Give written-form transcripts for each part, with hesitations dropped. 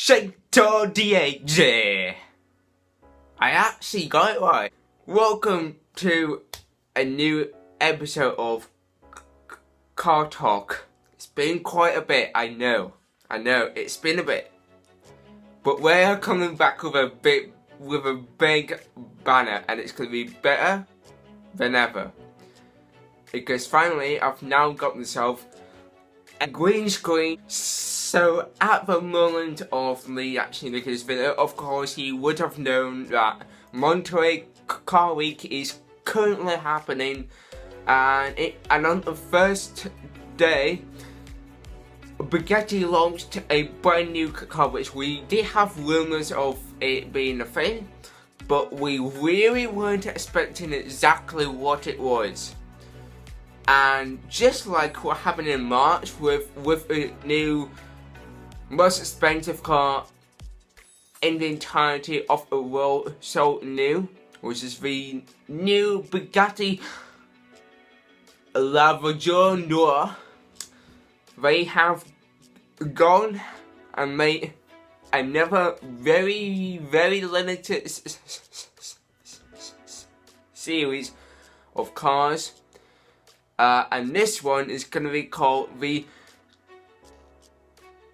Centodieci. I actually got it right. Welcome to a new episode of Car Talk. It's been quite a bit, I know, it's been a bit. But we're coming back with a big banner, and it's going to be better than ever. Because finally, I've now got myself a green screen. So at the moment of me actually making this video, of course you would have known that Monterey Car Week is currently happening, and on the first day, Bugatti launched a brand new car, which we did have rumours of it being a thing, but we really weren't expecting exactly what it was. And just like what happened in March with a new, most expensive car in the entirety of the world sold new, which is the new Bugatti Noir. They have gone and made another very limited series of cars. And this one is going to be called the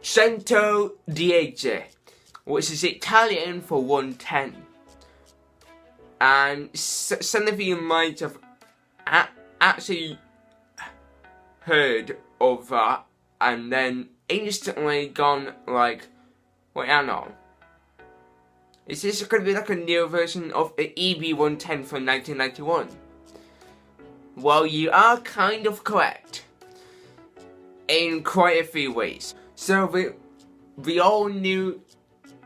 Centodieci, which is Italian for 110. And some of you might have actually heard of that and then instantly gone like, wait, hang on. Is this going to be like a new version of the EB110 from 1991? Well, you are kind of correct in quite a few ways. So the all new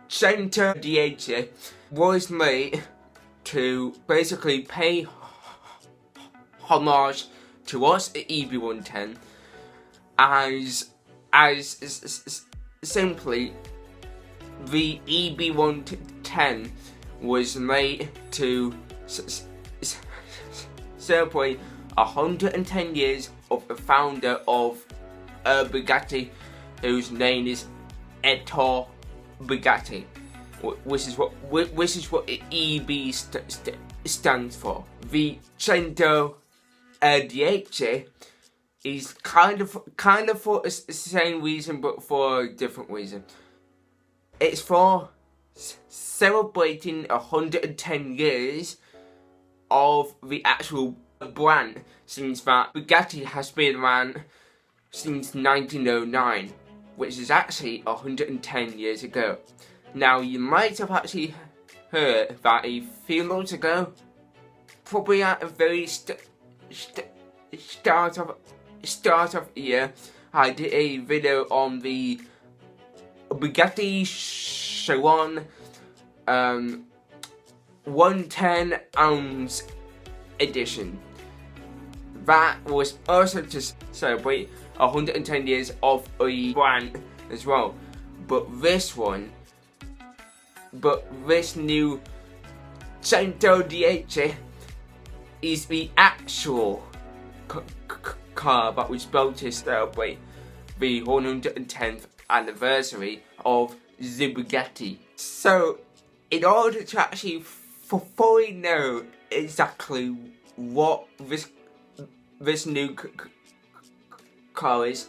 Centodieci was made to basically pay homage to us at EB110 as simply the EB110 was made to celebrate 110 years of the founder of Bugatti, whose name is Ettore Bugatti, which is what EB stands for. The Centodieci is kind of for the same reason, but for a different reason. It's for celebrating 110 years of the actual brand, since that Bugatti has been around since 1909, which is actually 110 years ago. Now, you might have actually heard that a few months ago, probably at the very start of the year, I did a video on the Bugatti Chiron 110 ounce edition. That was also to celebrate 110 years of a brand as well. But this new Centodieci is the actual car that was built to celebrate the 110th anniversary of the Bugatti. So, in order to actually fully know exactly what this new car is,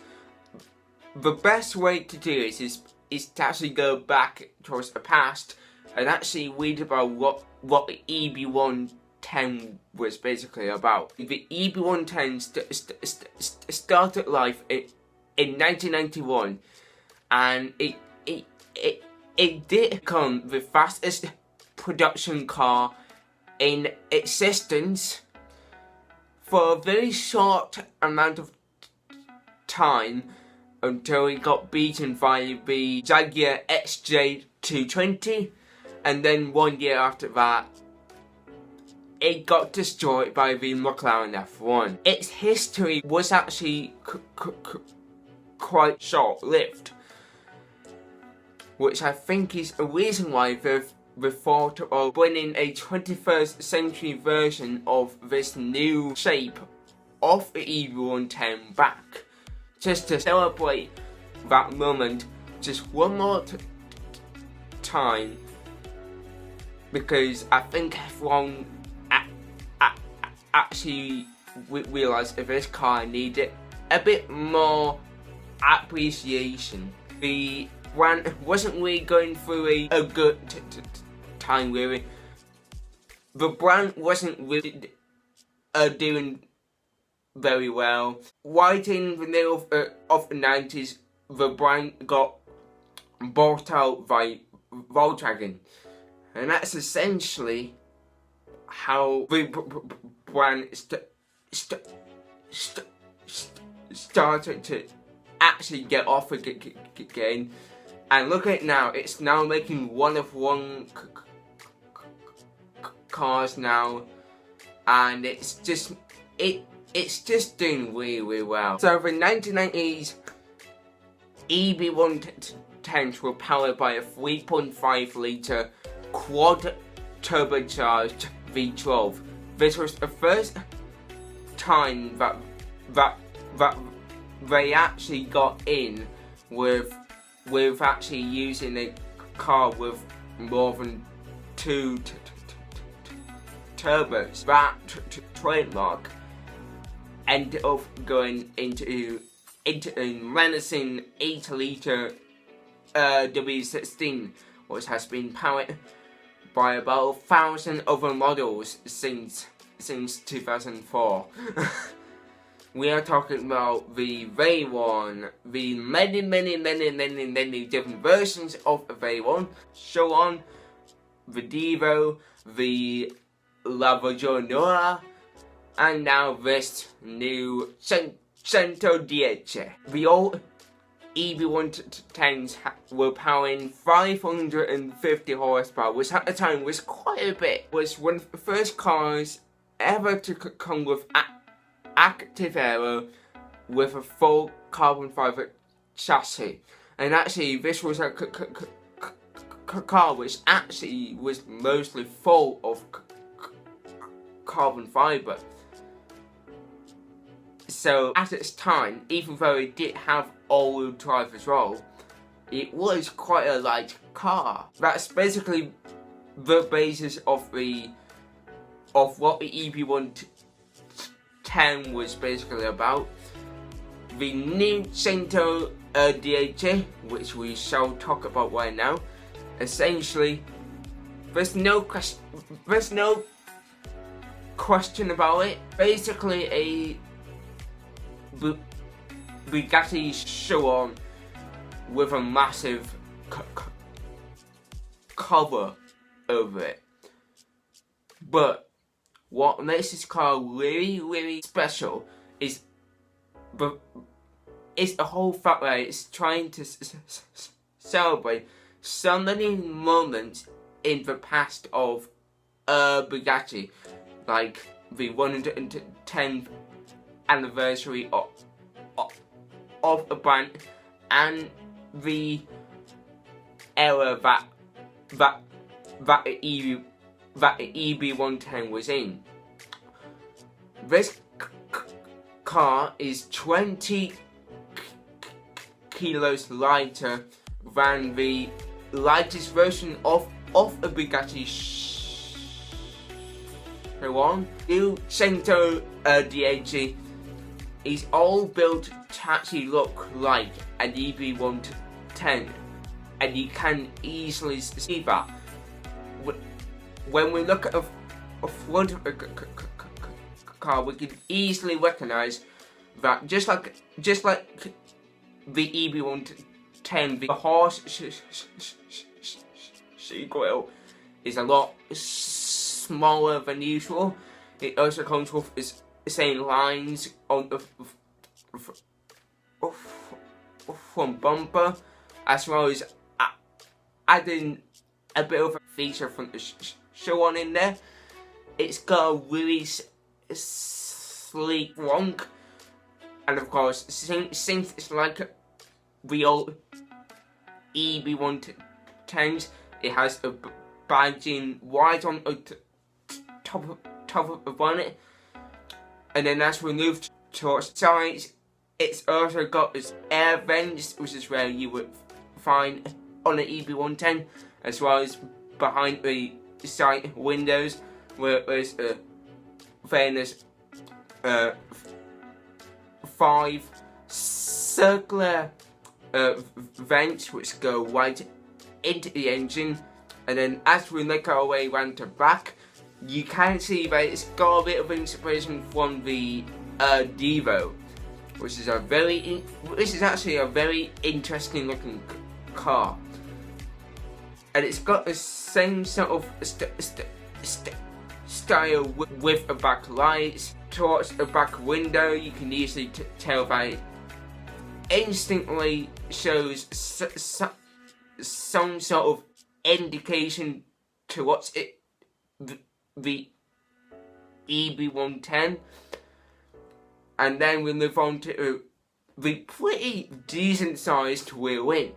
the best way to do it is to actually go back towards the past and actually read about what the EB110 was basically about. The EB110 started life in 1991, and it did become the fastest production car in existence for a very short amount of time, until it got beaten by the Jaguar XJ220, and then 1 year after that it got destroyed by the McLaren F1. Its history was actually quite short-lived, which I think is a reason why they've thought of bringing a 21st century version of this new shape of the EB110 back, just to celebrate that moment just one more time, because I think everyone actually realised that this car needed a bit more appreciation. The brand wasn't really going through a good time, really. The brand wasn't really doing very well. Right in the middle of the 90s, the brand got bought out by Volkswagen, and that's essentially how the brand started to actually get off again. And look at it now, it's now making one of one cars now, and it's just doing really well. So the 1990s EB110s were powered by a 3.5 litre quad turbocharged V12. This was the first time that they actually got in with actually using a car with more than two turbos. That trademark ended up going into a menacing 8 litre W16, which has been powered by about 1,000 other models since 2004. We are talking about the V1, the many different versions of the V1, so on, the Devo, the Lavaggianura, and now this new Centodieci. The old EB110s were powering 550 horsepower, which at the time was quite a bit. It was one of the first cars ever to come with active aero with a full carbon fibre chassis. And actually this was a car which actually was mostly full of carbon fibre. So at its time, even though it did have all-wheel drive as well, it was quite a light car. That's basically the basis of what the EB110 was basically about. The new Centodieci, which we shall talk about right now, essentially, there's no question about it. Basically a Bugatti show-on with a massive cover over it. But what makes this car really special is the whole fact that it's trying to celebrate so many moments in the past of Bugatti, like the 110th anniversary of a brand, and the era that EB110 was in. This car is 20 kilos lighter than the lightest version of a Bugatti Chiron. New Centodieci is all built to actually look like an EB110, and you can easily see that. When we look at a front of a car, we can easily recognise that just like the EB110, the horse grille is a lot smaller than usual. It also comes with the same lines on the front bumper, as well as adding a bit of a feature from the show-on in there. It's got a really sleek front, and of course, since it's like the old EB110s, it has a badging right on the top of the bonnet, and then as we move towards the sides, it's also got its air vents, which is where you would find on the EB110, as well as behind the side windows, where there's famous 5 circular vents which go right into the engine. And then as we make our way around the back, you can see that it's got a bit of inspiration from the Devo, which is actually a very interesting looking car. And it's got the same sort of style with the back lights. Towards the back window, you can easily tell that it instantly shows some sort of indication towards the EB110. And then we move on to the pretty decent sized wheel in,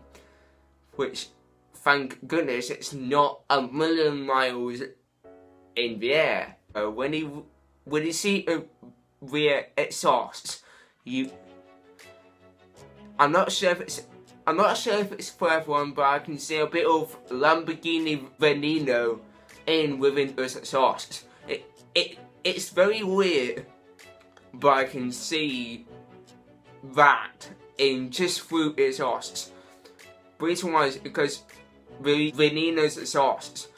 which, thank goodness, it's not a million miles in the air. When you see a rear exhaust, I'm not sure if it's for everyone, but I can see a bit of Lamborghini Veneno within those exhausts. It's very weird, but I can see that in just through exhausts. The reason why is because the Veneno's exhausts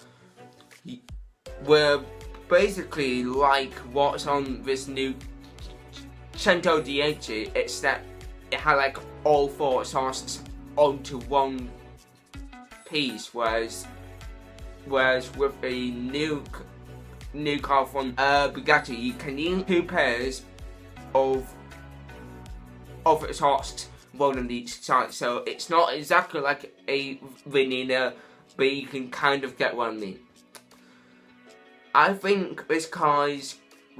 were basically like what's on this new Centodieci, except it had like all 4 exhausts onto one piece, whereas with a new car from Bugatti, you can use 2 pairs of exhausts, one on each side. So it's not exactly like a Veneno, but you can kind of get what I mean. I think this car is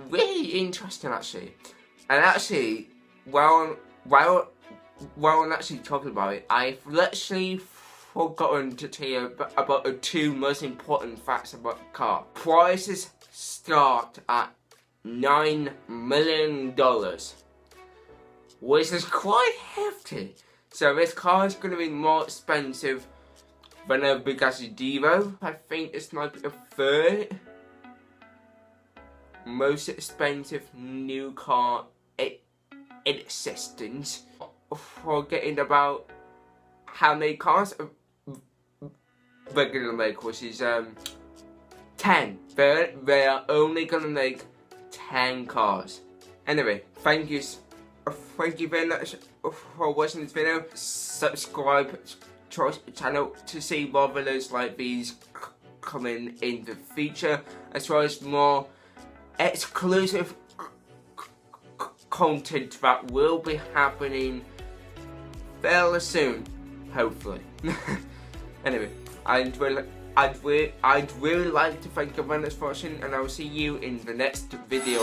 really interesting, actually. And actually, while I'm actually talking about it, I've literally forgotten to tell you about the 2 most important facts about the car. Prices start at $9 million, which is quite hefty. So this car is going to be more expensive than a Bugatti Devo. I think it's might be the 3rd most expensive new car in existence. Forgetting about how many cars they're gonna make, which is 10. They are only gonna make 10 cars. Anyway, thank you very much for watching this video. Subscribe to our channel to see more videos like these coming in the future, as well as more exclusive content that will be happening fairly soon, hopefully. Anyway, I'd really like to thank you very much for watching, and I will see you in the next video.